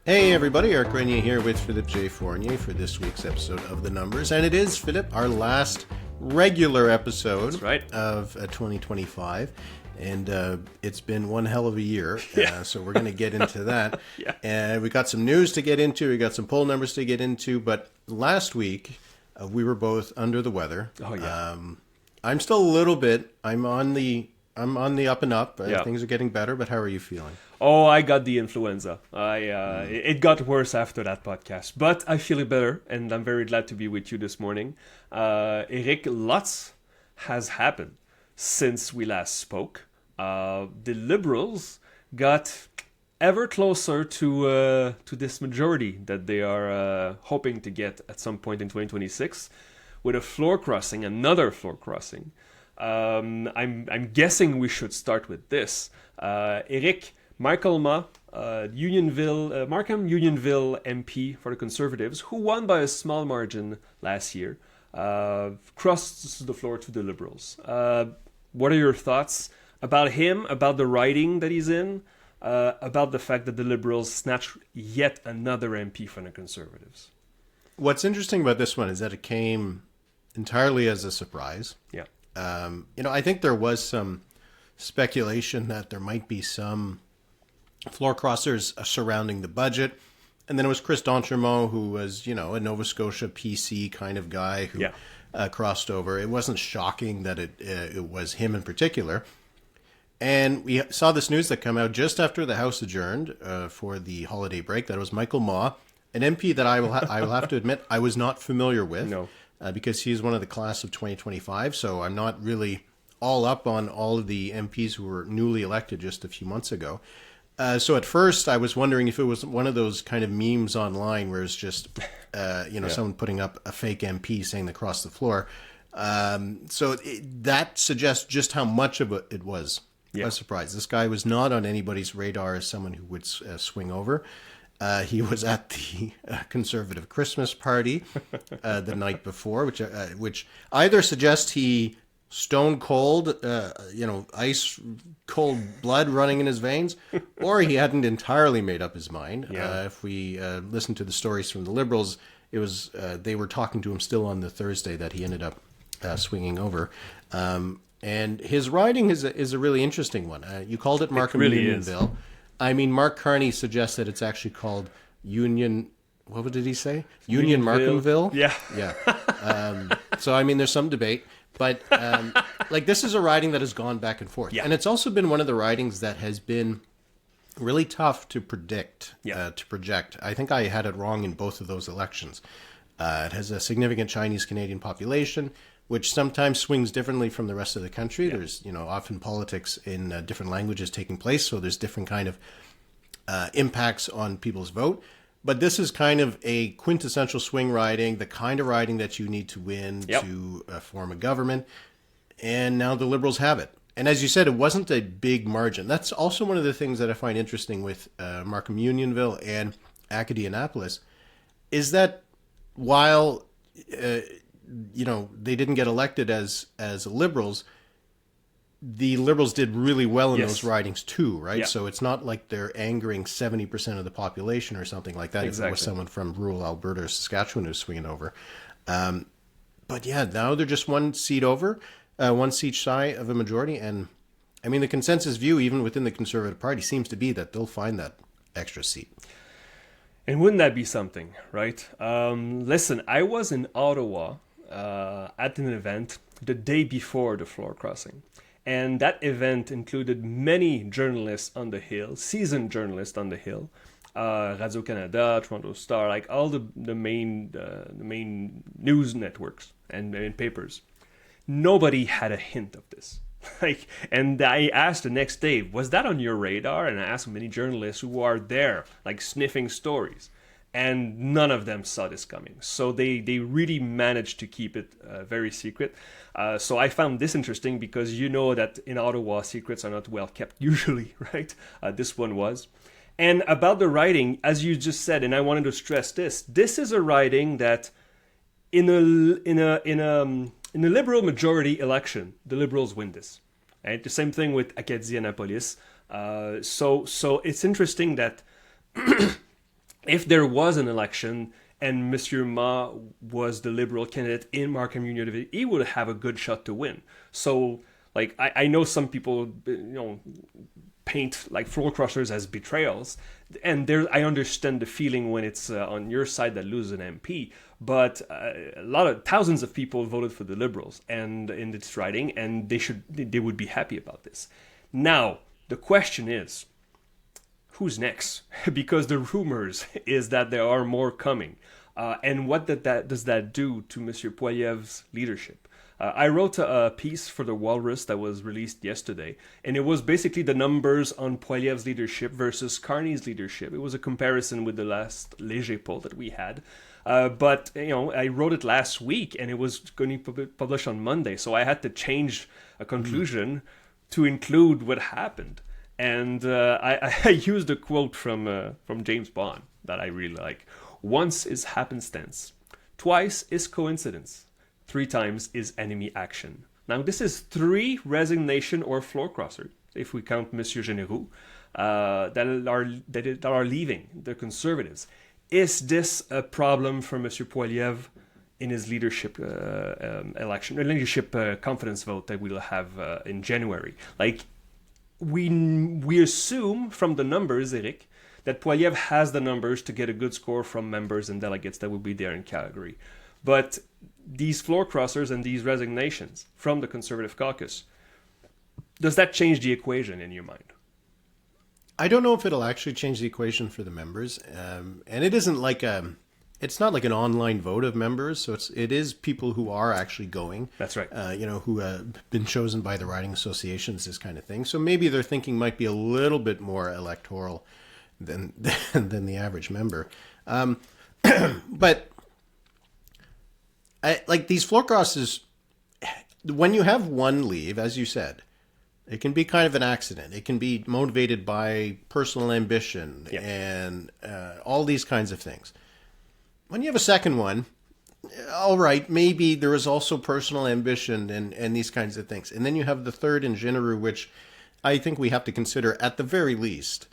Hey everybody, Eric Grenier here with Philippe J. Fournier for this week's episode of The Numbers. And it is, Philippe, our last regular episode of 2025. And it's been one hell of a year, so we're going to get into that. And we got some news to get into, we got some poll numbers to get into, but last week we were both under the weather. Oh yeah. I'm still a little bit. I'm on the up and up. Things are getting better, but how are you feeling? Oh, I got the influenza. It got worse after that podcast, but I feel better, and I'm very glad to be with you this morning. Eric, lots has happened since we last spoke. The Liberals got ever closer to this majority that they are hoping to get at some point in 2026, with a floor crossing, another floor crossing. I'm guessing we should start with this. Eric, Michael Ma, Markham Unionville MP for the Conservatives, who won by a small margin last year, crossed the floor to the Liberals. What are your thoughts about him, about the riding that he's in, about the fact that the Liberals snatched yet another MP from the Conservatives? What's interesting about this one is that it came entirely as a surprise. Yeah. I think there was some speculation that there might be some floor crossers surrounding the budget. And then it was Chris d'Entremont, who was, a Nova Scotia PC kind of guy who crossed over. It wasn't shocking that it was him in particular. And we saw this news that came out just after the House adjourned for the holiday break. That was Michael Ma, an MP that I will have to admit I was not familiar with. No. Because he's one of the class of 2025, so I'm not really all up on all of the MPs who were newly elected just a few months ago. So at first, I was wondering if it was one of those kind of memes online where it's just, someone putting up a fake MP saying they crossed the floor. That suggests just how much of it was a surprise. This guy was not on anybody's radar as someone who would swing over. He was at the Conservative Christmas party the night before, which either suggests he stone cold, ice cold blood running in his veins, or he hadn't entirely made up his mind. If we listen to the stories from the Liberals, it was they were talking to him still on the Thursday that he ended up swinging over. And his riding is a really interesting one. You called it Markham Unionville. I mean, Mark Carney suggests that it's actually called Union. What did he say? Union Markhamville. Yeah. So I mean, there's some debate, but this is a riding that has gone back and forth, and it's also been one of the ridings that has been really tough to predict, to project. I think I had it wrong in both of those elections. It has a significant Chinese Canadian population, which sometimes swings differently from the rest of the country. There's, often politics in different languages taking place, so there's different kind of impacts on people's vote. But this is kind of a quintessential swing riding, the kind of riding that you need to win to form a government. And now the Liberals have it. And as you said, it wasn't a big margin. That's also one of the things that I find interesting with Markham Unionville and Acadianapolis, is that while they didn't get elected as Liberals, the Liberals did really well in those ridings too, right? So it's not like they're angering 70% of the population or something like that. Exactly. If it was someone from rural Alberta or Saskatchewan who's swinging over. But now they're just one seat over, one seat shy of a majority. And I mean, the consensus view, even within the Conservative Party, seems to be that they'll find that extra seat. And wouldn't that be something, right? Listen, I was in Ottawa at an event the day before the floor crossing. And that event included many journalists on the Hill, seasoned journalists on the Hill, Radio-Canada, Toronto Star, like all the main news networks and papers. Nobody had a hint of this. And I asked the next day, was that on your radar? And I asked many journalists who are there, sniffing stories. And none of them saw this coming. So they really managed to keep it very secret. So I found this interesting because you know that in Ottawa, secrets are not well kept usually, right? This one was. And about the riding, as you just said, and I wanted to stress this is a riding that in a Liberal majority election, the Liberals win this. Right? The same thing with Acadianapolis. So it's interesting that if there was an election and Monsieur Ma was the Liberal candidate in Markham Unionville, he would have a good shot to win. So, like, I know some people, paint like floor crossers as betrayals, and there I understand the feeling when it's on your side that loses an MP, but thousands of people voted for the Liberals and in this riding, and they would be happy about this. Now the question is, who's next? Because the rumors is that there are more coming, and what does that do to Monsieur Poilievre's leadership? I wrote a piece for the Walrus that was released yesterday, and it was basically the numbers on Poilievre's leadership versus Carney's leadership. It was a comparison with the last Léger poll that we had. But I wrote it last week, and it was going to be published on Monday, so I had to change a conclusion to include what happened. And I used a quote from James Bond that I really like. Once is happenstance, twice is coincidence, 3 times is enemy action. Now, this is 3 resignation or floor crossers, if we count Monsieur Généraux, that are leaving, the Conservatives. Is this a problem for Monsieur Poilievre in his leadership leadership confidence vote that we'll have in January? Like, we assume from the numbers, Eric, that Poilievre has the numbers to get a good score from members and delegates that will be there in Calgary. But these floor crossers and these resignations from the Conservative caucus, does that change the equation in your mind? I don't know if it'll actually change the equation for the members. And it isn't like it's not like an online vote of members. So it is people who are actually going. That's right. Who have been chosen by the riding associations, this kind of thing. So maybe their thinking might be a little bit more electoral than the average member. But like these floor crosses, when you have one leave, as you said, it can be kind of an accident. It can be motivated by personal ambition and all these kinds of things. When you have a second one, all right, maybe there is also personal ambition and these kinds of things. And then you have the third in Généraux, which I think we have to consider at the very least.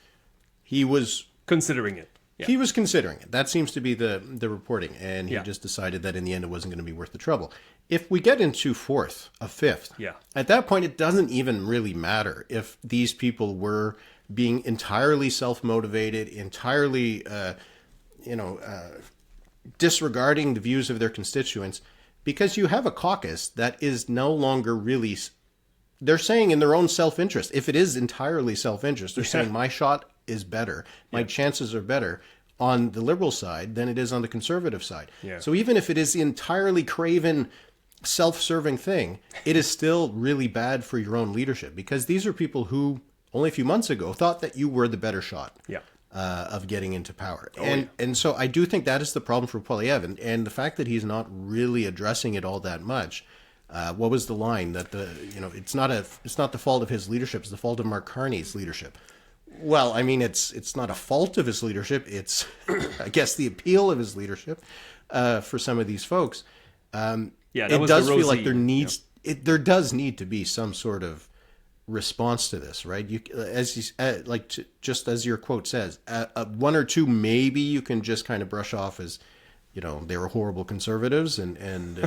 He was considering it. Yeah. He was considering it. That seems to be the reporting. And he just decided that in the end it wasn't going to be worth the trouble. If we get into fourth, a fifth, at that point it doesn't even really matter if these people were being entirely self-motivated, entirely, disregarding the views of their constituents, because you have a caucus that is no longer really, they're saying in their own self-interest, if it is entirely self-interest, they're saying my shot is better, my chances are better on the Liberal side than it is on the Conservative side. Yeah. So even if it is the entirely craven, self-serving thing, it is still really bad for your own leadership, because these are people who only a few months ago thought that you were the better shot of getting into power. And so I do think that is the problem for Poilievre, and the fact that he's not really addressing it all that much. What was the line that it's not the fault of his leadership, it's the fault of Mark Carney's leadership. Well, I mean, it's not a fault of his leadership. It's, I guess, the appeal of his leadership for some of these folks. It does feel like there does need to be some sort of response to this, right? Just as your quote says, 1 or 2 maybe you can just kind of brush off as, they were horrible conservatives and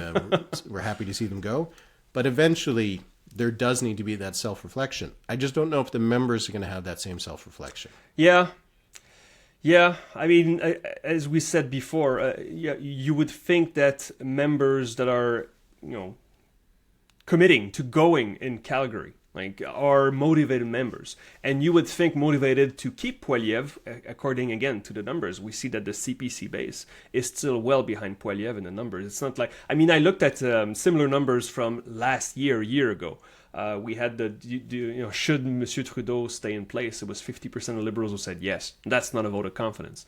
we're happy to see them go. But eventually, there does need to be that self-reflection. I just don't know if the members are going to have that same self-reflection. Yeah. I mean, as we said before, you would think that members that are, committing to going in Calgary, are motivated members. And you would think motivated to keep Poilievre, according, again, to the numbers. We see that the CPC base is still well behind Poilievre in the numbers. It's not like... I mean, I looked at similar numbers from last year, a year ago. We had should Monsieur Trudeau stay in place? It was 50% of Liberals who said yes. That's not a vote of confidence.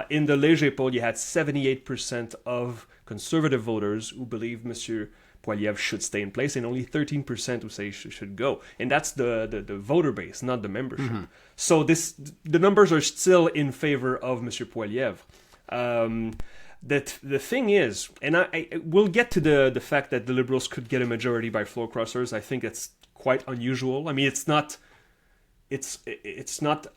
In the Léger poll, you had 78% of Conservative voters who believe Monsieur Poilievre should stay in place, and only 13% who say he should go. And that's the voter base, not the membership. Mm-hmm. So the numbers are still in favor of Monsieur Poilievre. The thing is, and I we'll get to the fact that the Liberals could get a majority by floor crossers. I think that's quite unusual. I mean, it's not it's not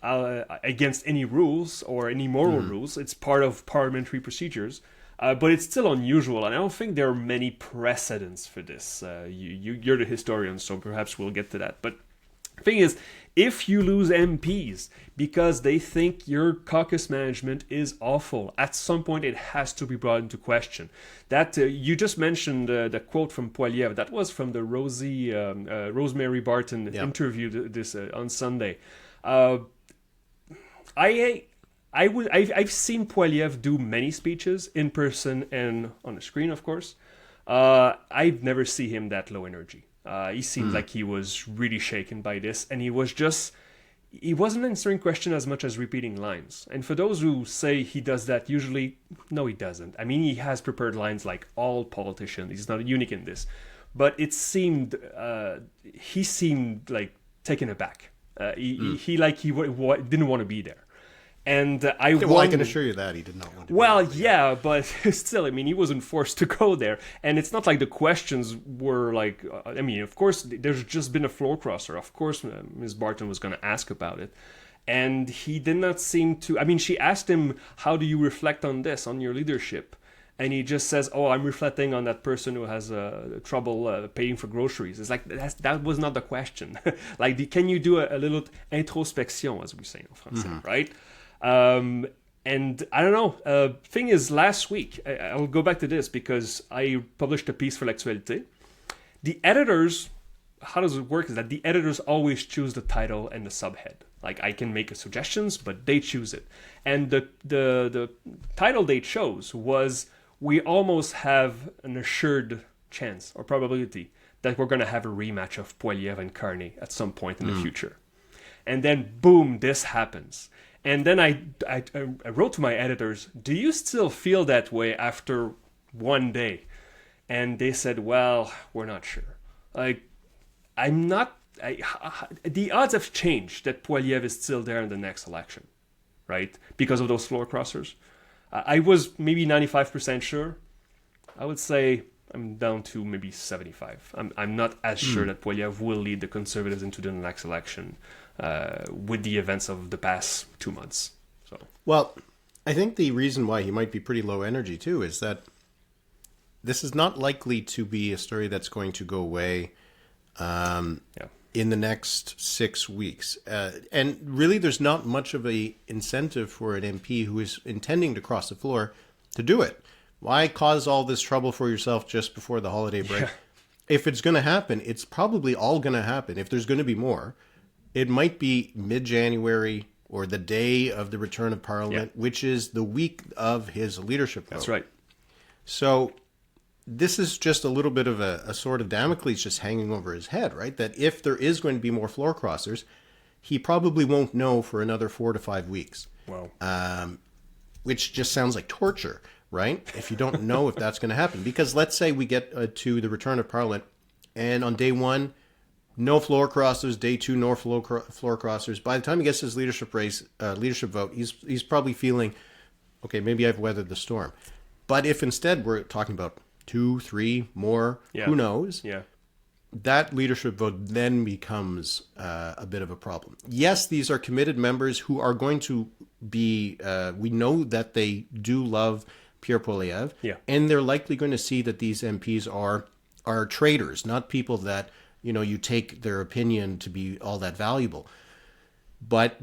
against any rules or any moral rules. It's part of parliamentary procedures. But it's still unusual, and I don't think there are many precedents for this. You're the historian, so perhaps we'll get to that. But the thing is, if you lose MPs because they think your caucus management is awful, at some point it has to be brought into question. That you just mentioned the quote from Poilievre. That was from the Rosemary Barton interview this on Sunday. I've seen Poilievre do many speeches in person and on the screen, of course. I've never seen him that low energy. He seemed like he was really shaken by this, and he wasn't answering questions as much as repeating lines. And for those who say he does that, usually, no, he doesn't. I mean, he has prepared lines like all politicians. He's not unique in this. But it seemed, he seemed like taken aback. He didn't want to be there. And I can assure you that he did not want to. Well, yeah, but still, I mean, he wasn't forced to go there, and it's not like the questions were like. I mean, of course, there's just been a floor crosser. Of course, Ms. Barton was going to ask about it, and he did not seem to. I mean, she asked him, "How do you reflect on this, on your leadership?" And he just says, "Oh, I'm reflecting on that person who has trouble paying for groceries." It's like that was not the question. Like, can you do a little introspection, as we say in French, right? And I don't know. Thing is, last week, I'll go back to this because I published a piece for L'Actualité. The editors, how does it work? Is that the editors always choose the title and the subhead. Like, I can make suggestions, but they choose it. And the title they chose was, "We almost have an assured chance or probability that we're going to have a rematch of Poilievre and Carney at some point in the future." And then, boom, this happens. And then I wrote to my editors, "Do you still feel that way after one day?" And they said, "Well, we're not sure." Like, I'm not... the odds have changed that Poilievre is still there in the next election, right? Because of those floor crossers. I was maybe 95% sure. I would say I'm down to maybe 75. I'm not as sure that Poilievre will lead the Conservatives into the next election. With the events of the past 2 months. So, well, I think the reason why he might be pretty low energy too is that this is not likely to be a story that's going to go away in the next 6 weeks. And really, there's not much of a incentive for an MP who is intending to cross the floor to do it. Why cause all this trouble for yourself just before the holiday break? Yeah. If it's going to happen, it's probably all going to happen. If there's going to be more, it might be mid-January or the day of the return of Parliament, which is the week of his leadership vote. That's right. So this is just a little bit of a sword of Damocles just hanging over his head, right? That if there is going to be more floor crossers, he probably won't know for another 4 to 5 weeks. Wow. Which just sounds like torture, right? If you don't know if that's going to happen. Because let's say we get to the return of Parliament, and on day one, no floor crossers. Day two, no floor crossers. By the time he gets his leadership vote, he's probably feeling, okay, maybe I've weathered the storm. But if instead we're talking about 2, 3 more, who knows? Yeah. That leadership vote then becomes a bit of a problem. Yes, these are committed members who are going to be. We know that they do love Pierre Poilievre, and they're likely going to see that these MPs are traitors, not people that, you take their opinion to be all that valuable. But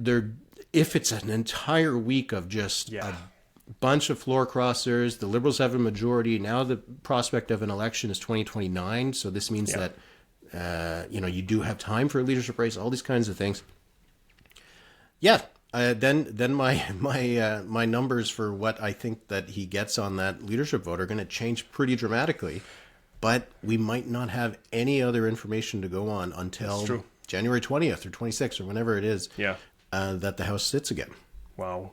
if it's an entire week of just a bunch of floor crossers, the Liberals have a majority. Now the prospect of an election is 2029. So this means that, you do have time for a leadership race, all these kinds of things. Yeah. Then my numbers for what I think that he gets on that leadership vote are going to change pretty dramatically. But we might not have any other information to go on until January 20th or 26th or whenever it is that the House sits again. Wow.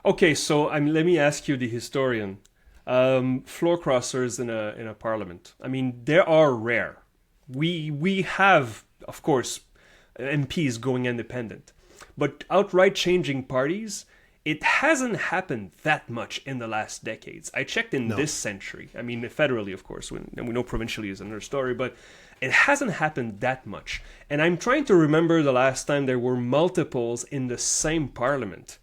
Okay, so let me ask you, the historian, floor crossers in a parliament. I mean, they are rare. We have, of course, MPs going independent. But outright changing parties, it hasn't happened that much in the last decades. I checked in this century. I mean, federally, of course. We know provincially is another story. But It hasn't happened that much. And I'm trying to remember the last time there were multiples in the same parliament.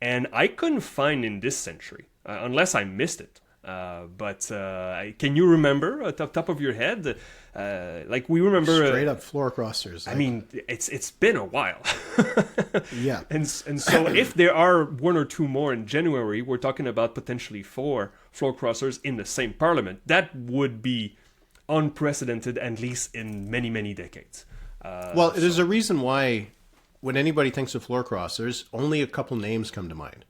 And I couldn't find in this century, unless I missed it. But can you remember at the top of your head? Like we remember straight up floor crossers. I mean, it's been a while. Yeah. And so if there are one or two more in January, we're talking about potentially 4 floor crossers in the same parliament. That would be unprecedented, at least in many, many decades. Well, there's a reason why when anybody thinks of floor crossers, only a couple names come to mind,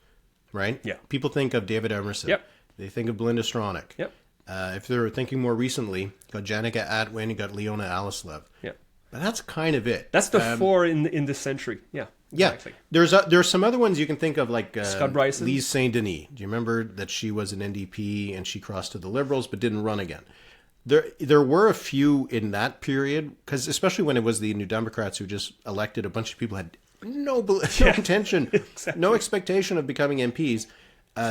right? Yeah. People think of David Emerson. Yep. They think of Belinda Stronach. Yep. If they're thinking more recently, you got Janica Atwin, you got Leona Alislev. Yep. But that's kind of it. That's the 4 in this century. Yeah. Yeah. Exactly. There's some other ones you can think of, like Scott Bryson. Lise Saint-Denis. Do you remember that she was an NDP and she crossed to the Liberals but didn't run again? There were a few in that period, because especially when it was the New Democrats who just elected a bunch of people who had no intention, exactly. no expectation of becoming MPs.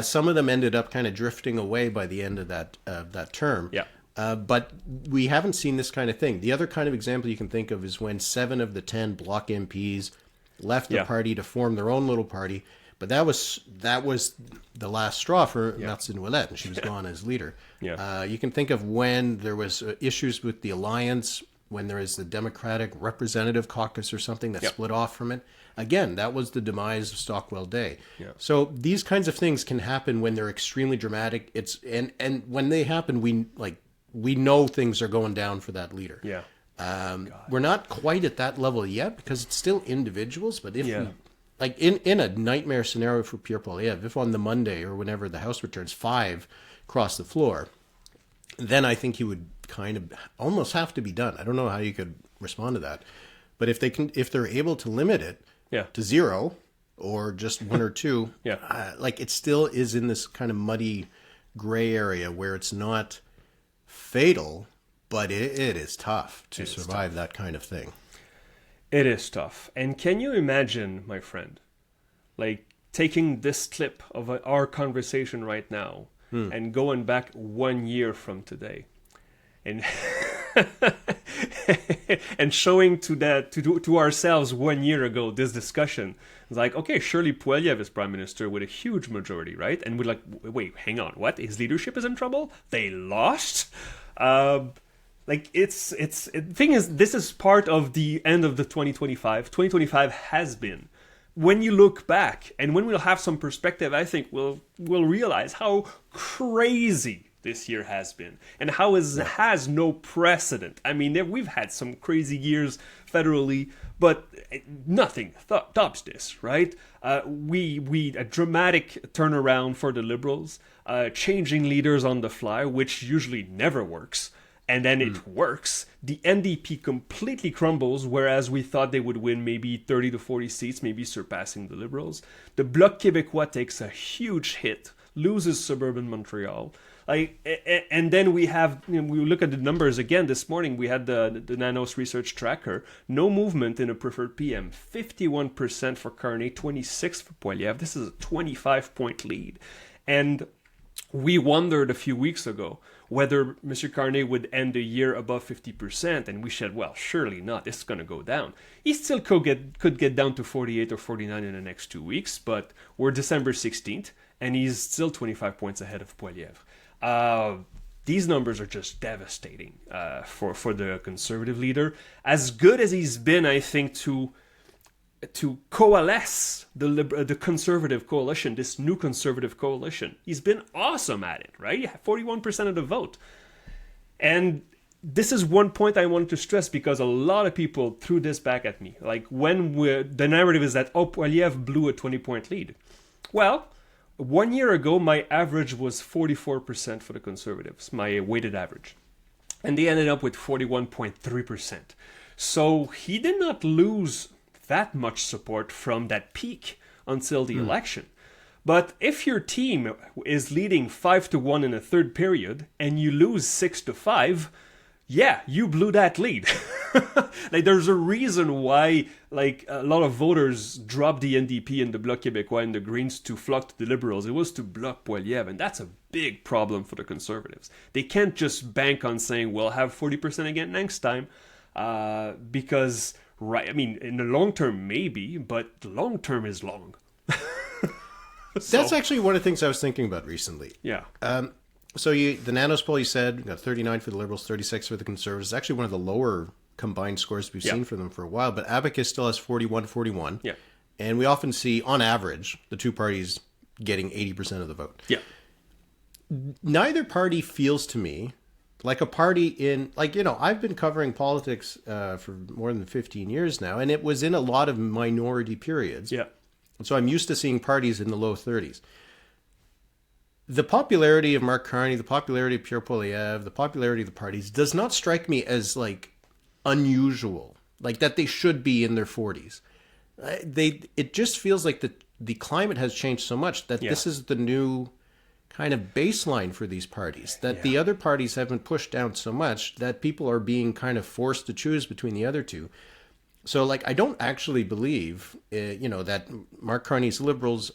Some of them ended up kind of drifting away by the end of that term. Yeah. But we haven't seen this kind of thing. The other kind of example you can think of is when 7 of the 10 Bloc MPs left the party to form their own little party. But that was the last straw for Martine Ouellette, and she was gone as leader. Yeah. You can think of when there was issues with the alliance, when there is the Democratic Representative Caucus or something that split off from it. Again, that was the demise of Stockwell Day. Yeah. So these kinds of things can happen when they're extremely dramatic. And when they happen, we know things are going down for that leader. Yeah. We're not quite at that level yet because it's still individuals. But if we, like in a nightmare scenario for Pierre Poilievre, if on the Monday or whenever the House returns 5 cross the floor, then I think he would kind of almost have to be done. I don't know how you could respond to that, but if they're able to limit it to 0 or just 1 or 2, like it still is in this kind of muddy gray area where it's not fatal, but it is tough to survive that kind of thing. It is tough. And can you imagine, my friend, like taking this clip of our conversation right now and going back 1 year from today and and showing to ourselves 1 year ago this discussion? It's like, okay, surely Poilievre is prime minister with a huge majority, right? And we're like, wait, hang on, what? His leadership is in trouble? They lost? Like the thing is, this is part of the end of the 2025. 2025 has been. When you look back and when we'll have some perspective, I think we'll realize how crazy this year has been and how it has no precedent. I mean, we've had some crazy years federally, but nothing tops this, right? We a dramatic turnaround for the Liberals, changing leaders on the fly, which usually never works. And then it works. The NDP completely crumbles, whereas we thought they would win maybe 30 to 40 seats, maybe surpassing the Liberals. The Bloc Québécois takes a huge hit, loses suburban Montreal. And then we have, we look at the numbers again this morning. We had the Nanos Research Tracker. No movement in a preferred PM. 51% for Carney, 26% for Poilievre. This is a 25-point lead. And we wondered a few weeks ago whether Mr. Carney would end the year above 50%, and we said, well, surely not. This is going to go down. He still could get down to 48 or 49 in the next 2 weeks, but we're December 16th, and he's still 25 points ahead of Poilievre. These numbers are just devastating for the Conservative leader. As good as he's been, I think, to coalesce the Conservative coalition, this new Conservative coalition. He's been awesome at it, right? 41% of the vote. And this is one point I wanted to stress because a lot of people threw this back at me. Like the narrative is that, Poilievre blew a 20-point lead. Well, 1 year ago, my average was 44% for the Conservatives, my weighted average. And they ended up with 41.3%. So he did not lose that much support from that peak until the election. But if your team is leading 5-1 in a third period and you lose 6-5, yeah, you blew that lead. Like, there's a reason why, like, a lot of voters dropped the NDP and the Bloc Québécois and the Greens to flock to the Liberals. It was to block Poilievre, and that's a big problem for the Conservatives. They can't just bank on saying, we'll have 40% again next time, because, right, I mean, in the long term, maybe, but the long term is long. That's actually one of the things I was thinking about recently. Yeah. So the Nanos poll, you said, you got 39 for the Liberals, 36 for the Conservatives. It's actually one of the lower combined scores we've seen for them for a while. But Abacus still has 41-41. Yeah. And we often see, on average, the two parties getting 80% of the vote. Yeah. Neither party feels to me like a party in, like, you know, I've been covering politics for more than 15 years now, and it was in a lot of minority periods. Yeah. And so I'm used to seeing parties in the low 30s. The popularity of Mark Carney, the popularity of Pierre Poilievre, the popularity of the parties does not strike me as, like, unusual, like that they should be in their 40s. It just feels like the climate has changed so much that this is the new kind of baseline for these parties, that the other parties have been pushed down so much that people are being kind of forced to choose between the other two. So, like, I don't actually believe, you know, that Mark Carney's Liberals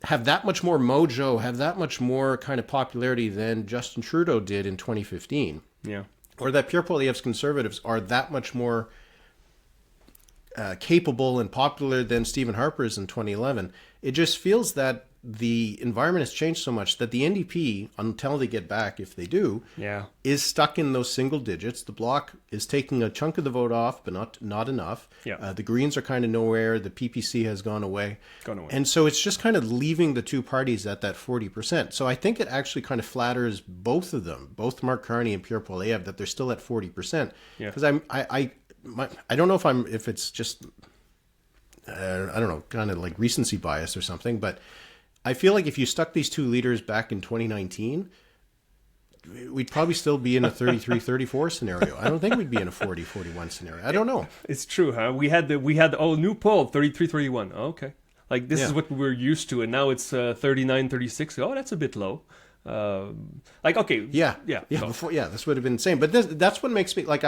have that much more mojo, have that much more kind of popularity than Justin Trudeau did in 2015. Yeah. Or that Pierre Poilievre's Conservatives are that much more capable and popular than Stephen Harper's in 2011. It just feels that the environment has changed so much that the NDP, until they get back, if they do, is stuck in those single digits. The Bloc is taking a chunk of the vote off, but not enough. Yeah. The Greens are kind of nowhere. The PPC has gone away. And so it's just kind of leaving the two parties at that 40%. So I think it actually kind of flatters both of them, both Mark Carney and Pierre Poilievre, that they're still at 40%. Because I don't know if it's just, I don't know, kind of like recency bias or something, but I feel like if you stuck these two leaders back in 2019, we'd probably still be in a 33-34 scenario. I don't think we'd be in a 40-41 scenario. I don't know. It's true, huh? We had new poll 33-31. Oh, okay. Like, this is what we were used to, and now it's 39-36. Oh, that's a bit low. Like, okay. Yeah. Before, this would have been insane. But that's what makes me, like,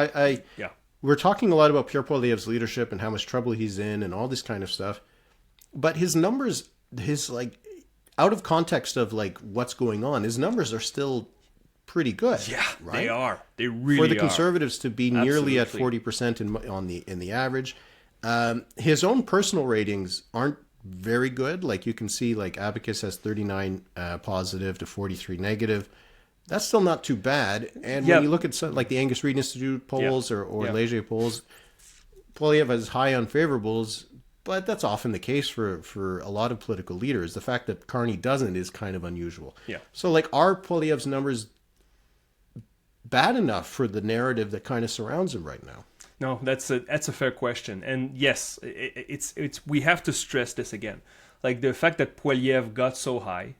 we're talking a lot about Pierre Poilievre's leadership and how much trouble he's in and all this kind of stuff. But his numbers, like, out of context of, like, what's going on, his numbers are still pretty good. Yeah, right? They are. They really are. For the Conservatives to be nearly at 40% in the average. His own personal ratings aren't very good. Like, you can see, like, Abacus has 39 positive to 43 negative. That's still not too bad. And when you look at some, like the Angus Reid Institute polls or Leger polls, Poilievre has high unfavorables. But that's often the case for a lot of political leaders. The fact that Carney doesn't is kind of unusual. Yeah. So, like, are Poilievre's numbers bad enough for the narrative that kind of surrounds him right now? No, that's a fair question. And yes, it's we have to stress this again. Like, the fact that Poilievre got so high,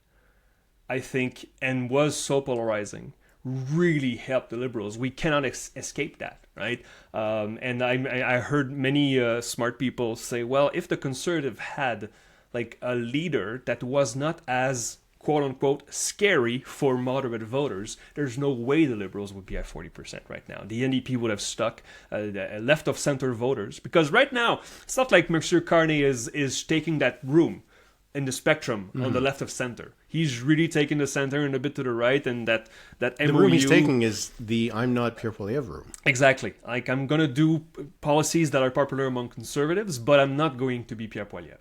I think, and was so polarizing, really helped the Liberals. We cannot escape that. Right, and I heard many smart people say, well, if the Conservative had, like, a leader that was not as quote unquote scary for moderate voters, there's no way the Liberals would be at 40% right now. The NDP would have stuck left of center voters, because right now it's not like Monsieur Carney is taking that room in the spectrum on the left of center. He's really taking the center and a bit to the right, and that MOU... The room he's taking is the I'm not Pierre Poilievre room. Exactly. Like, I'm going to do policies that are popular among Conservatives, but I'm not going to be Pierre Poilievre.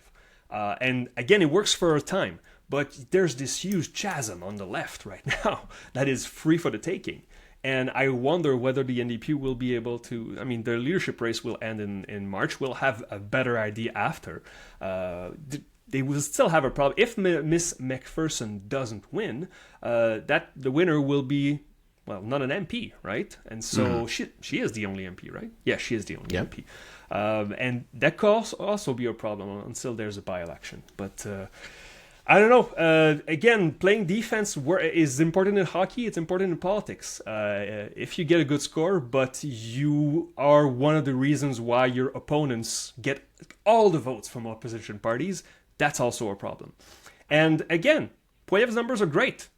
And again, it works for a time, but there's this huge chasm on the left right now that is free for the taking. And I wonder whether the NDP will be able to... I mean, their leadership race will end in March. We'll have a better idea after. They will still have a problem. If Miss McPherson doesn't win, that the winner will be, well, not an MP, right? And so she is the only MP, right? Yeah, she is the only MP. And that could also be a problem until there's a by-election. But I don't know. Again, playing defense is important in hockey. It's important in politics. If you get a good score, but you are one of the reasons why your opponents get all the votes from opposition parties, that's also a problem. And again, Poilievre's numbers are great,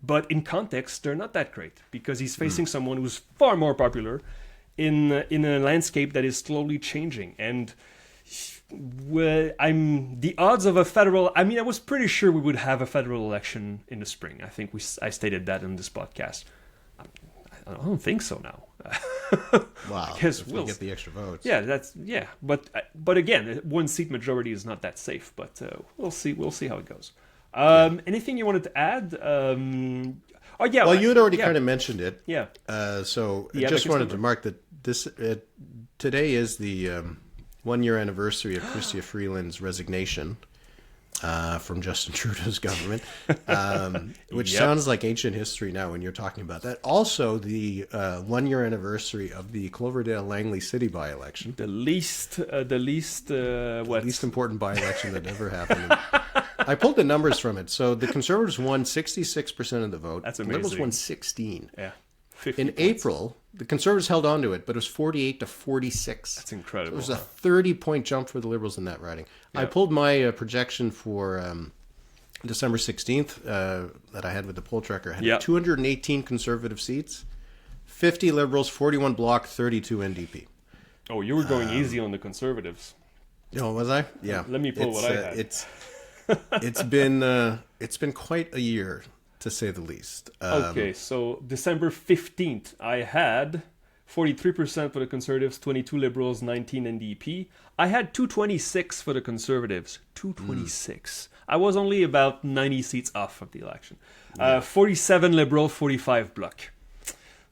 But in context, they're not that great because he's facing someone who's far more popular in a landscape that is slowly changing. And the odds of a federal. I mean, I was pretty sure we would have a federal election in the spring. I think I stated that in this podcast. I don't think so now. Wow, I guess if we get the extra votes. Yeah, but again, 1-seat majority is not that safe. But we'll see how it goes. Anything you wanted to add? Well, you had already kind of mentioned it. Yeah. So I just wanted to mark that today is the 1-year anniversary of Chrystia Freeland's resignation from Justin Trudeau's government, which sounds like ancient history now when you're talking about that. Also, the 1-year anniversary of the Cloverdale-Langley City by-election. The least important by-election that ever happened. I pulled the numbers from it. So the Conservatives won 66% of the vote. That's amazing. The Liberals won 16. Yeah. In April, the Conservatives held on to it, but it was 48 to 46. That's incredible. So it was a 30-point jump for the Liberals in that riding. Yeah. I pulled my projection for December 16th that I had with the poll tracker. I had 218 Conservative seats, 50 Liberals, 41 Bloc, 32 NDP. Oh, you were going easy on the Conservatives. Oh, was I? Yeah. Let me pull what I had. It's been quite a year, to say the least. Okay, so December 15th, I had 43% for the Conservatives, 22 Liberals, 19 NDP. I had 226 for the Conservatives, 226. I was only about 90 seats off of the election. 47 Liberal, 45 Bloc.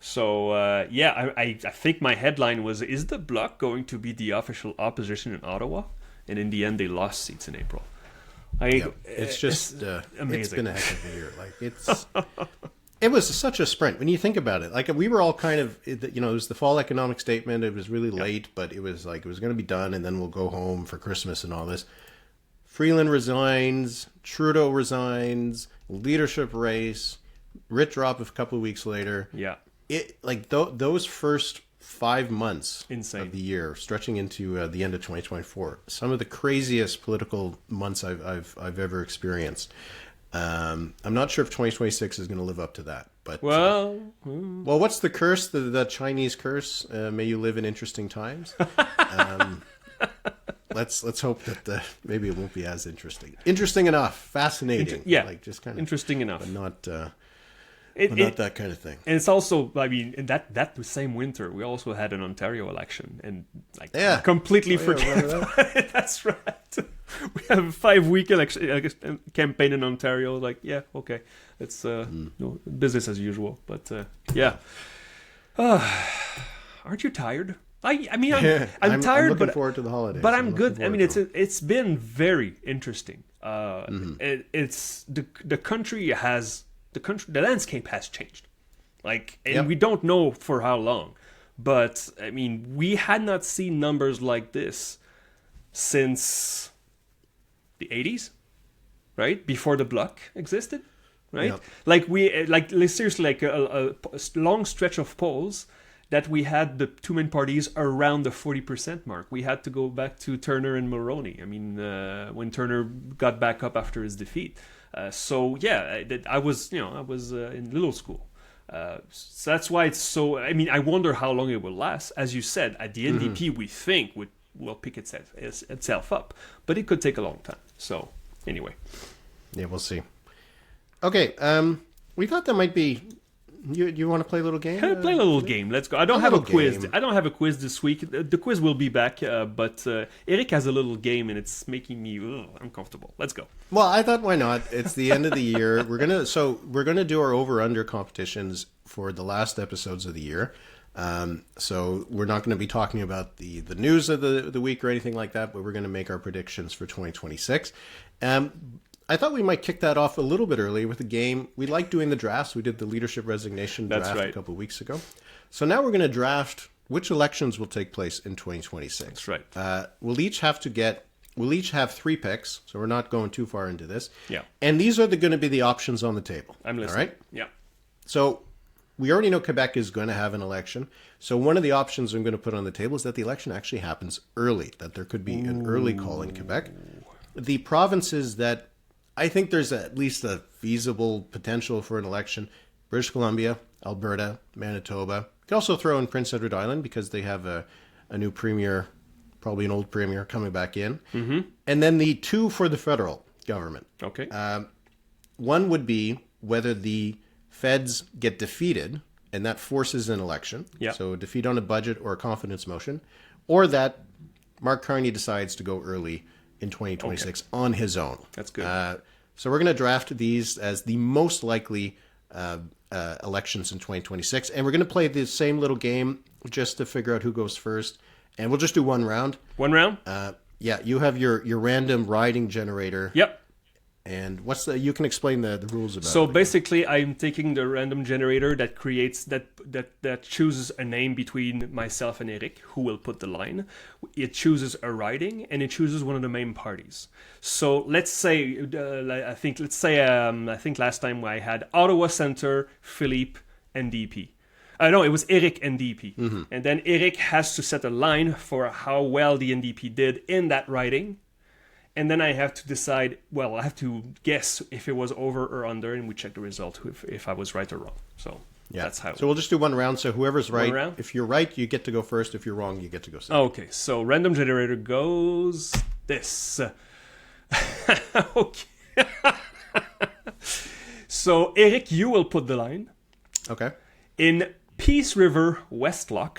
So, I think my headline was, is the Bloc going to be the official opposition in Ottawa? And in the end, they lost seats in April. It's just amazing. It's been a heck of a year. Like it was such a sprint when you think about it. Like we were all kind of, it was the fall economic statement. It was really late, but it was like it was going to be done, and then we'll go home for Christmas and all this. Freeland resigns, Trudeau resigns, leadership race, writ drop a couple of weeks later. Yeah, those first 5 months Insane. Of the year, stretching into the end of 2024. Some of the craziest political months I've ever experienced. I'm not sure if 2026 is going to live up to that. But well, what's the curse? The Chinese curse? May you live in interesting times. Let's hope that maybe it won't be as interesting. Interesting enough, fascinating. Just kind of interesting enough, but not. Not that kind of thing. And it's also, I mean, in that same winter, we also had an Ontario election, and completely forget about it. That's right. We have a 5-week election campaign in Ontario. Like, okay, it's business as usual. But aren't you tired? I mean, I'm tired. I'm looking forward to the holidays. But I'm good. I mean, it's been very interesting. It's the country has. The landscape has changed, and we don't know for how long. But I mean, we had not seen numbers like this since the 80s, right? Before the Bloc existed, right? Yep. Seriously, a long stretch of polls that we had the two main parties around the 40% mark. We had to go back to Turner and Mulroney. I mean, when Turner got back up after his defeat. I was in little school. So that's why it's so. I mean, I wonder how long it will last. As you said, at the NDP, we think will pick itself up, but it could take a long time. So anyway, we'll see. Okay, we thought that might be. You want to play a little game? Play a little game. Let's go. I don't have a quiz. I don't have a quiz this week. The quiz will be back, but Eric has a little game, and it's making me uncomfortable. Let's go. Well, I thought, why not? It's the end of the year. We're gonna do our over/under competitions for the last episodes of the year. So we're not going to be talking about the news of the week or anything like that, but we're going to make our predictions for 2026. I thought we might kick that off a little bit early with a game. We like doing the drafts. We did the leadership resignation draft a couple of weeks ago. So now we're going to draft which elections will take place in 2026. That's right. We'll each have 3 picks, so we're not going too far into this. Yeah. And these are going to be the options on the table. I'm listening. All right? Yeah. So we already know Quebec is going to have an election. So one of the options I'm going to put on the table is that the election actually happens early, that there could be an early call in Quebec. The provinces that I think there's at least a feasible potential for an election: British Columbia, Alberta, Manitoba. You can also throw in Prince Edward Island because they have a new premier, probably an old premier, coming back in. Mm-hmm. And then the two for the federal government. Okay. One would be whether the feds get defeated, and that forces an election. Yeah. So a defeat on a budget or a confidence motion, or that Mark Carney decides to go early in 2026 on his own. That's good. So we're going to draft these as the most likely elections in 2026. And we're going to play the same little game just to figure out who goes first. And we'll just do one round. One round? Yeah, you have your random riding generator. Yep. And you can explain the rules about it. So basically, I'm taking the random generator that creates that chooses a name between myself and Eric, who will put the line. It chooses a riding, and it chooses one of the main parties. So let's say, I think last time I had Ottawa Centre, Philippe, NDP. No, it was Eric NDP. Mm-hmm. And then Eric has to set a line for how well the NDP did in that riding. And then I have to decide, I have to guess if it was over or under, and we check the result if I was right or wrong. So that's how. So we'll just do one round. So whoever's right, if you're right, you get to go first. If you're wrong, you get to go second. Okay, so random generator goes this. Okay. So Eric, you will put the line. Okay. In Peace River, Westlock.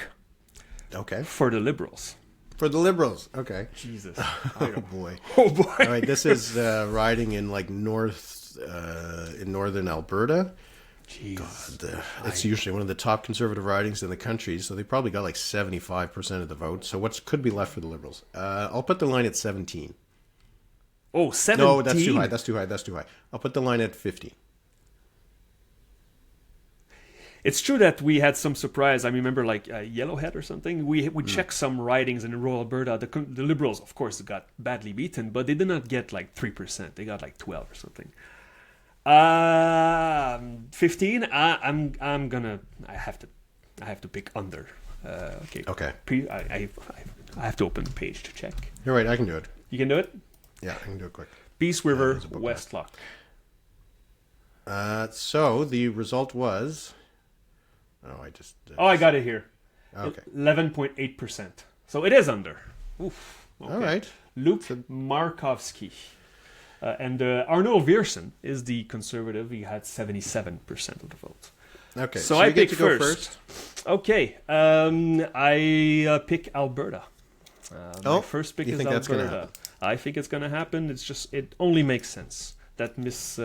Okay. For the Liberals. For the Liberals, okay. Jesus. Oh boy. Oh boy. All right, this is riding in like in northern Alberta. Jeez. God, it's usually one of the top conservative ridings in the country, so they probably got like 75% of the vote. So what could be left for the Liberals? I'll put the line at 17. Oh, 17? No, that's too high. I'll put the line at 50. It's true that we had some surprise. I remember like Yellowhead or something. We checked some ridings in rural Alberta. The Liberals, of course, got badly beaten, but they did not get like 3%. They got like 12 or something. 15. I have to pick under. Okay. Okay. I have to open the page to check. You're right. I can do it. You can do it. Yeah, I can do it quick. Peace River, Westlock. So the result was. I got it here. Okay. 11.8%. So it is under. Oof. Okay. All right. Luke Markovsky. And Arno Viersen is the conservative. He had 77% of the vote. Okay. So I pick to go first. Okay. I pick Alberta. My first pick is think Alberta. That's gonna happen? I think it's going to happen. It's just, it only makes sense that Miss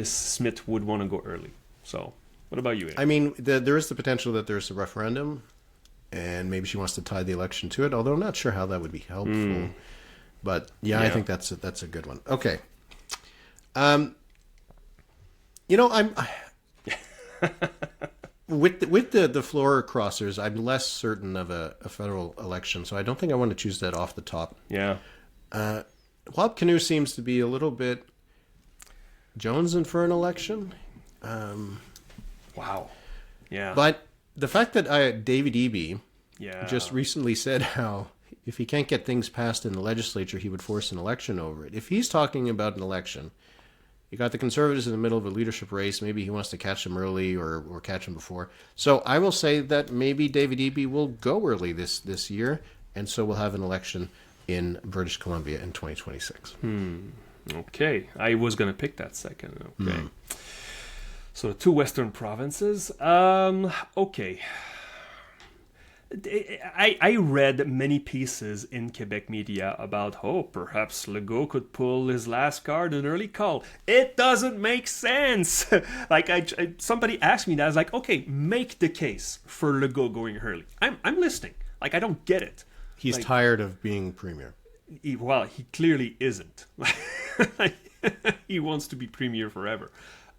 Smith would want to go early. So... What about you, Eric? I mean, there is the potential that there's a referendum, and maybe she wants to tie the election to it, although I'm not sure how that would be helpful. But, yeah, I think that's a good one. Okay. I'm... with the floor crossers, I'm less certain of a federal election, so I don't think I want to choose that off the top. Yeah. Wab Canoe seems to be a little bit jonesing for an election. Wow. Yeah. But the fact that David Eby just recently said how if he can't get things passed in the legislature, he would force an election over it. If he's talking about an election, you got the Conservatives in the middle of a leadership race. Maybe he wants to catch them early or catch them before. So I will say that maybe David Eby will go early this year, and so we'll have an election in British Columbia in 2026. Okay. I was going to pick that second. Okay. So the two western provinces. Okay. I read many pieces in Quebec media about, perhaps Legault could pull his last card in an early call. It doesn't make sense. Like somebody asked me that. I was like, okay, make the case for Legault going early. I'm listening. Like, I don't get it. He's tired of being premier. He clearly isn't. He wants to be premier forever.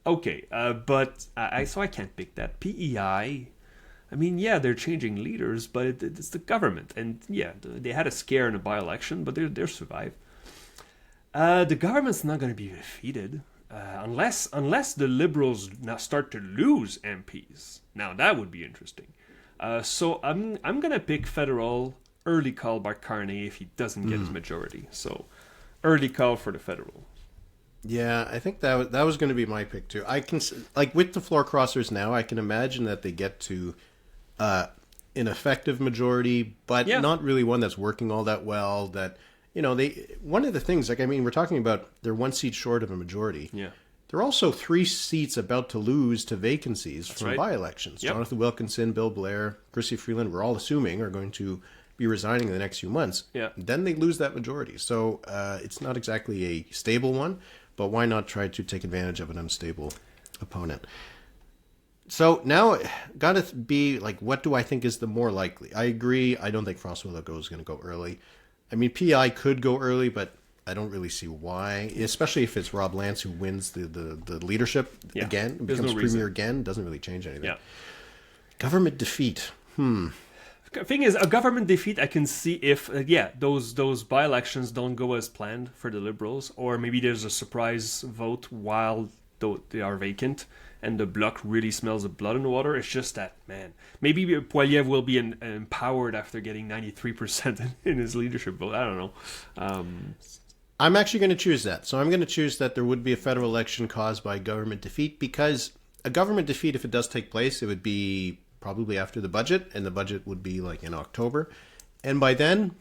Okay, but so I can't pick that. PEI, I mean, they're changing leaders, but it's the government. And they had a scare in a by-election, but they're survived. The government's not going to be defeated unless the Liberals now start to lose MPs. Now, that would be interesting. So I'm going to pick federal early call by Carney if he doesn't get his majority. So early call for the federal. Yeah, I think that was going to be my pick too. I can like with the floor crossers now, I can imagine that they get to an effective majority, but Yeah. not really one that's working all that well. That they one of the things like I mean, we're talking about they're one seat short of a majority. Yeah. They're also 3 seats about to lose to vacancies from right. by-elections. Yep. Jonathan Wilkinson, Bill Blair, Chrystia Freeland, we're all assuming are going to be resigning in the next few months. Yeah. Then they lose that majority. So it's not exactly a stable one, but why not try to take advantage of an unstable opponent? So now, got to be like, what do I think is the more likely? I agree. I don't think François Legault is going to go early. I mean, PI could go early, but I don't really see why, especially if it's Rob Lance who wins the leadership again, becomes premier again, doesn't really change anything. Yeah. Government defeat. The thing is, a government defeat, I can see if, those by-elections don't go as planned for the Liberals, or maybe there's a surprise vote while they are vacant, and the Bloc really smells of blood in the water. It's just that, man, maybe Poilievre will be empowered after getting 93% in his leadership vote. I don't know. I'm actually going to choose that. So I'm going to choose that there would be a federal election caused by government defeat, because a government defeat, if it does take place, it would be probably after the budget, and the budget would be like in October. And by then,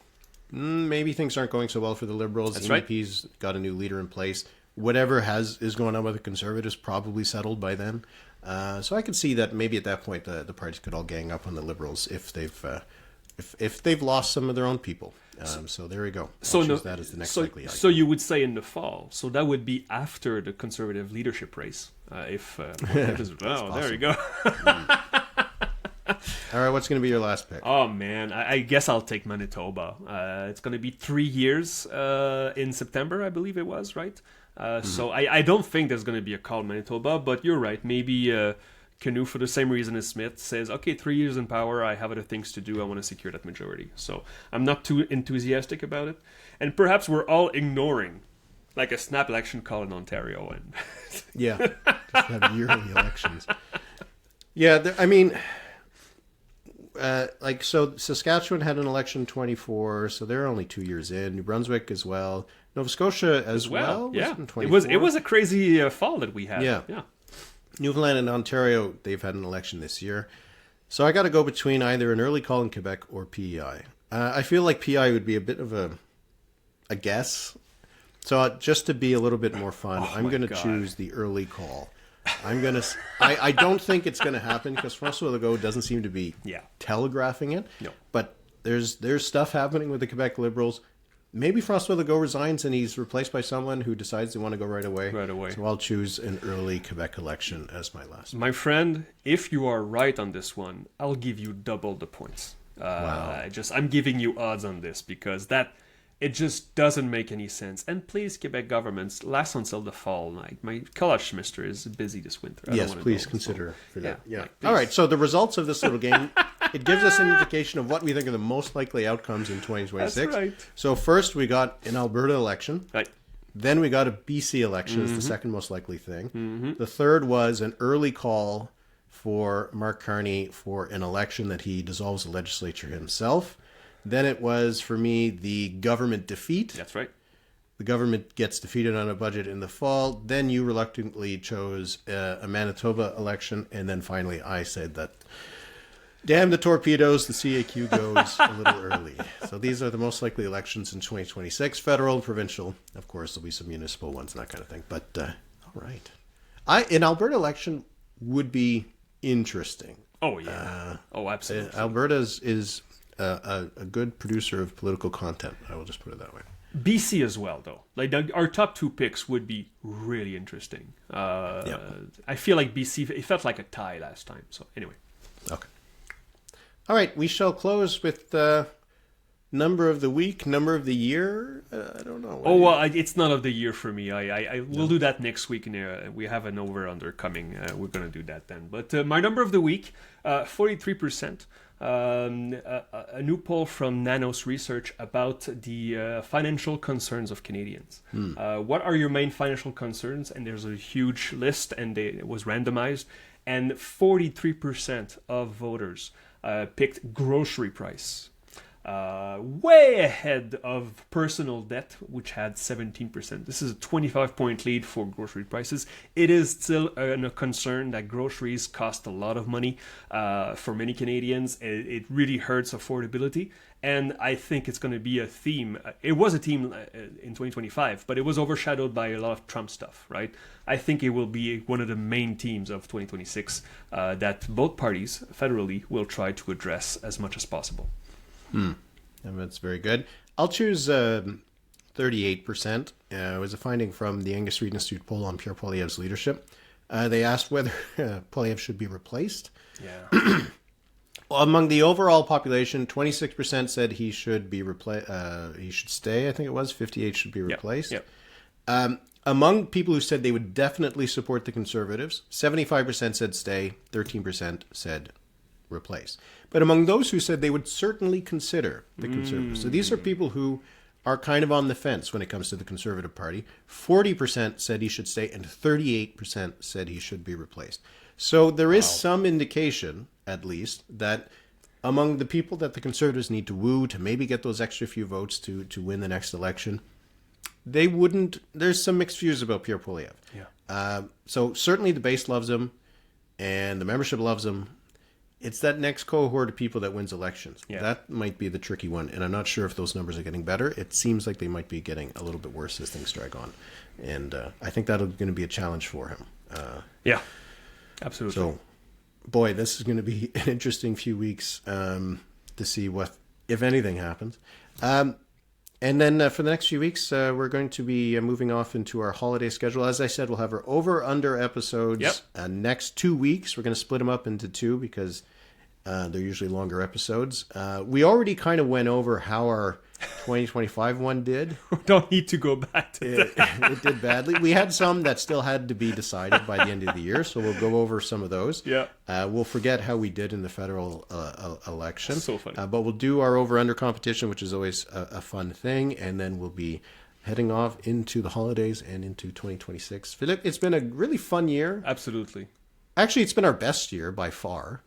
maybe things aren't going so well for the Liberals. That's the right. NDP's got a new leader in place. Whatever is going on with the Conservatives probably settled by then. So I could see that maybe at that point the parties could all gang up on the Liberals if they've lost some of their own people. So there we go. I'll choose that as the next likely item. So you would say in the fall. So that would be after the Conservative leadership race. There you go. All right, what's going to be your last pick? Oh man, I guess I'll take Manitoba. It's going to be 3 years in September, I believe it was, right? So I don't think there's going to be a call in Manitoba, but you're right. Maybe Canoe, for the same reason as Smith, says, okay, 3 years in power, I have other things to do, I want to secure that majority. So I'm not too enthusiastic about it. And perhaps we're all ignoring like a snap election call in Ontario. And yeah, just have yearly elections. Yeah, I mean... so Saskatchewan had an election in 24, so they're only 2 years in. New Brunswick as well. Nova Scotia as well. Yeah, it was it was a crazy fall that we had. Yeah. Yeah. Newfoundland and Ontario, they've had an election this year. So I got to go between either an early call in Quebec or PEI. I feel like PEI would be a bit of a guess. So just to be a little bit more fun, I'm going to choose the early call. I don't think it's going to happen because François Legault doesn't seem to be telegraphing it. No. But there's stuff happening with the Quebec Liberals. Maybe François Legault resigns and he's replaced by someone who decides they want to go right away. Right away. So I'll choose an early Quebec election as my last. My friend, if you are right on this one, I'll give you double the points. Wow. I'm giving you odds on this because it just doesn't make any sense. And please, Quebec governments, last until the fall. Like my college semester is busy this winter. Yes, please consider for that. Yeah. Like, all right. So the results of this little game, it gives us an indication of what we think are the most likely outcomes in 2026. That's right. So first we got an Alberta election. Right. Then we got a BC election as the second most likely thing. The third was an early call for Mark Carney for an election that he dissolves the legislature himself. Then it was, for me, the government defeat. That's right. The government gets defeated on a budget in the fall. Then you reluctantly chose a Manitoba election. And then finally I said that, damn the torpedoes, the CAQ goes a little early. So these are the most likely elections in 2026. Federal and provincial. Of course, there'll be some municipal ones and that kind of thing. But, all right. An Alberta election would be interesting. Oh, yeah. Absolutely. Alberta is a good producer of political content. I will just put it that way. BC as well, though. Like our top 2 picks would be really interesting. I feel like BC, it felt like a tie last time. So anyway. Okay. All right. We shall close with number of the week, number of the year. I don't know. It's not of the year for me. We'll do that next week. We have an over-under coming. We're going to do that then. But my number of the week, 43%. A new poll from Nanos Research about the financial concerns of Canadians. What are your main financial concerns? And there's a huge list, and it was randomized. And 43% of voters picked grocery price. way ahead of personal debt, which had 17%. This is a 25-point lead for grocery prices. It is still a concern that groceries cost a lot of money for many Canadians. It really hurts affordability. And I think it's going to be a theme. It was a theme in 2025, but it was overshadowed by a lot of Trump stuff, right? I think it will be one of the main themes of 2026 that both parties federally will try to address as much as possible. And that's very good. I'll choose 38%. It was a finding from the Angus Reid Institute poll on Pierre Poilievre's leadership. They asked whether Poilievre should be replaced. Yeah. Among the overall population, 26% said he should be he should stay. I think it was 58% should be replaced. Yep. Among people who said they would definitely support the Conservatives, 75% said stay, 13% said replace. But among those who said they would certainly consider the Conservatives, so these are people who are kind of on the fence when it comes to the Conservative Party, 40% said he should stay and 38% said he should be replaced. So there is some indication, at least, that among the people that the Conservatives need to woo to maybe get those extra few votes to win the next election, they wouldn't. There's some mixed views about Pierre Poilievre. Yeah. So certainly the base loves him, and the membership loves him. It's that next cohort of people that wins elections. Yeah. That might be the tricky one, and I'm not sure if those numbers are getting better. It seems like they might be getting a little bit worse as things drag on, and I think that's going to be a challenge for him. Yeah, absolutely. So, boy, this is going to be an interesting few weeks to see what, if anything, happens. And then for the next few weeks, we're going to be moving off into our holiday schedule. As I said, we'll have our over-under episodes next 2 weeks. We're going to split them up into two because they're usually longer episodes. We already kind of went over how our 2025 one did. We don't need to go back to that. It did badly. We had some that still had to be decided by the end of the year, so we'll go over some of those. Yeah. We'll forget how we did in the federal election. So funny. But we'll do our over-under competition, which is always a fun thing, and then we'll be heading off into the holidays and into 2026. Philippe, it's been a really fun year. Absolutely. Actually, it's been our best year by far.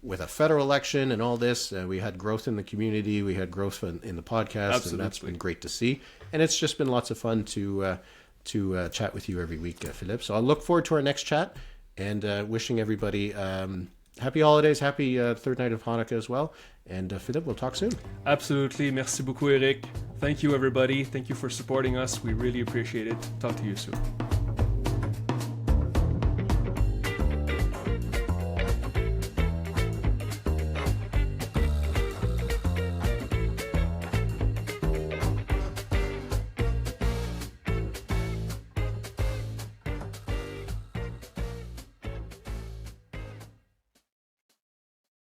With a federal election and all this, we had growth in the community, we had growth in the podcast, Absolutely. and that's been great to see. And it's just been lots of fun to chat with you every week, Philippe. So I look forward to our next chat, and wishing everybody happy holidays, happy third night of Hanukkah as well. And Philippe, we'll talk soon. Absolutely. Merci beaucoup, Eric. Thank you, everybody. Thank you for supporting us. We really appreciate it. Talk to you soon.